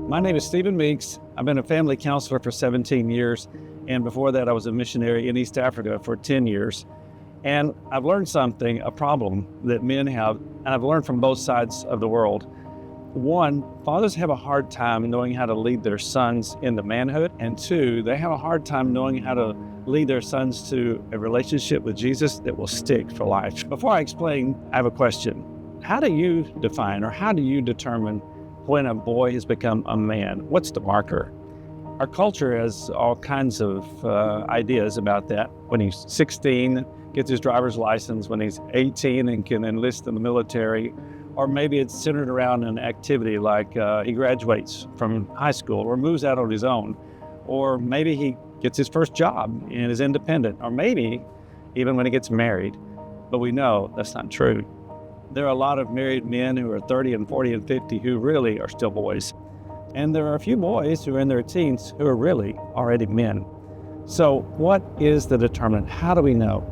My name is Stephen Meeks. I've been a family counselor for 17 years, and before that I was a missionary in East Africa for 10 years. And I've learned something, a problem that men have, and I've learned from both sides of the world. One, fathers have a hard time knowing how to lead their sons into manhood, and two, they have a hard time knowing how to lead their sons to a relationship with Jesus that will stick for life. Before I explain, I have a question. How do you define, or how do you determine when a boy has become a man? What's the marker? Our culture has all kinds of ideas about that. When he's 16, gets his driver's license, when he's 18 and can enlist in the military, or maybe it's centered around an activity like he graduates from high school or moves out on his own, or maybe he gets his first job and is independent, or maybe even when he gets married. But we know that's not true. There are a lot of married men who are 30 and 40 and 50 who really are still boys. And there are a few boys who are in their teens who are really already men. So what is the determinant? How do we know?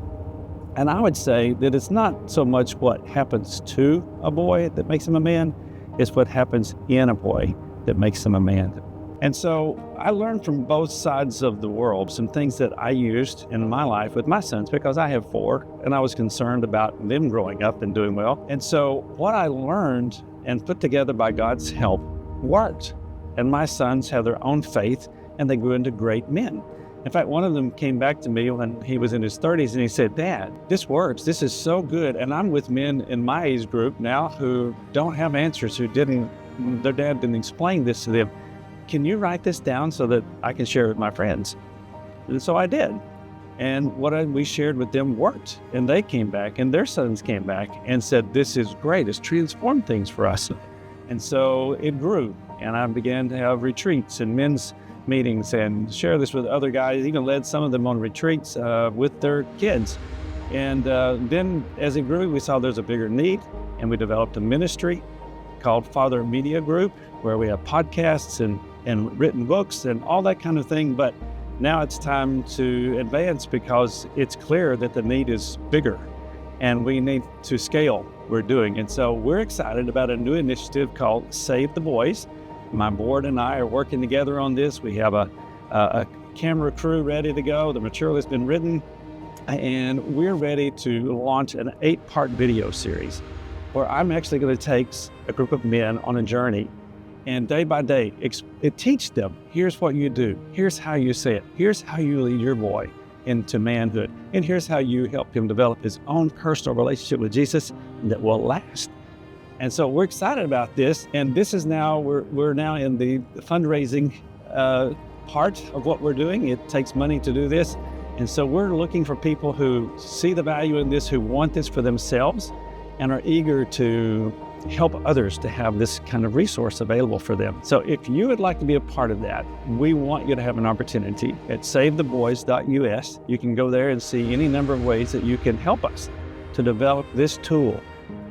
And I would say that it's not so much what happens to a boy that makes him a man, it's what happens in a boy that makes him a man. And so I learned from both sides of the world some things that I used in my life with my sons, because I have 4 and I was concerned about them growing up and doing well. And so what I learned and put together by God's help worked. And my sons have their own faith and they grew into great men. In fact, one of them came back to me when he was in his 30s and he said, "Dad, this works. This is so good." And I'm with men in my age group now who don't have answers, their dad didn't explain this to them. Can you write this down so that I can share it with my friends? And so I did. And what we shared with them worked. And they came back and their sons came back and said, "This is great. It's transformed things for us." And so it grew. And I began to have retreats and men's meetings and share this with other guys, even led some of them on retreats with their kids. And then as it grew, we saw there's a bigger need, and we developed a ministry called Father Media Group, where we have podcasts and written books and all that kind of thing. But now it's time to advance because it's clear that the need is bigger and we need to scale what we're doing. And so we're excited about a new initiative called Save the Boys. My board and I are working together on this. We have a camera crew ready to go. The material has been written, and we're ready to launch an 8-part video series where I'm actually going to take a group of men on a journey, and day by day, teach them, here's what you do, here's how you say it, here's how you lead your boy into manhood, and here's how you help him develop his own personal relationship with Jesus that will last. And so we're excited about this, and this is now, we're now in the fundraising part of what we're doing. It takes money to do this, and so we're looking for people who see the value in this, who want this for themselves, and are eager to help others to have this kind of resource available for them. So if you would like to be a part of that, we want you to have an opportunity at savetheboys.us. You can go there and see any number of ways that you can help us to develop this tool.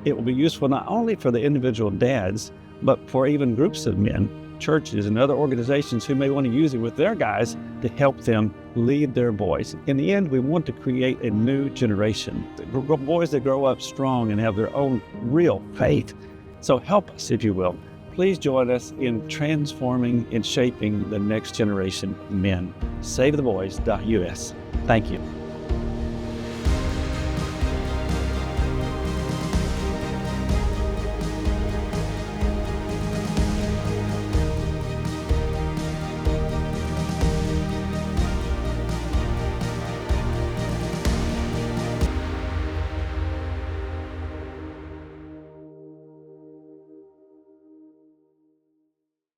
It will be useful not only for the individual dads, but for even groups of men, churches, and other organizations who may want to use it with their guys to help them lead their boys. In the end, we want to create a new generation, boys that grow up strong and have their own real faith. So help us, if you will. Please join us in transforming and shaping the next generation of men. SaveTheBoys.us. Thank you.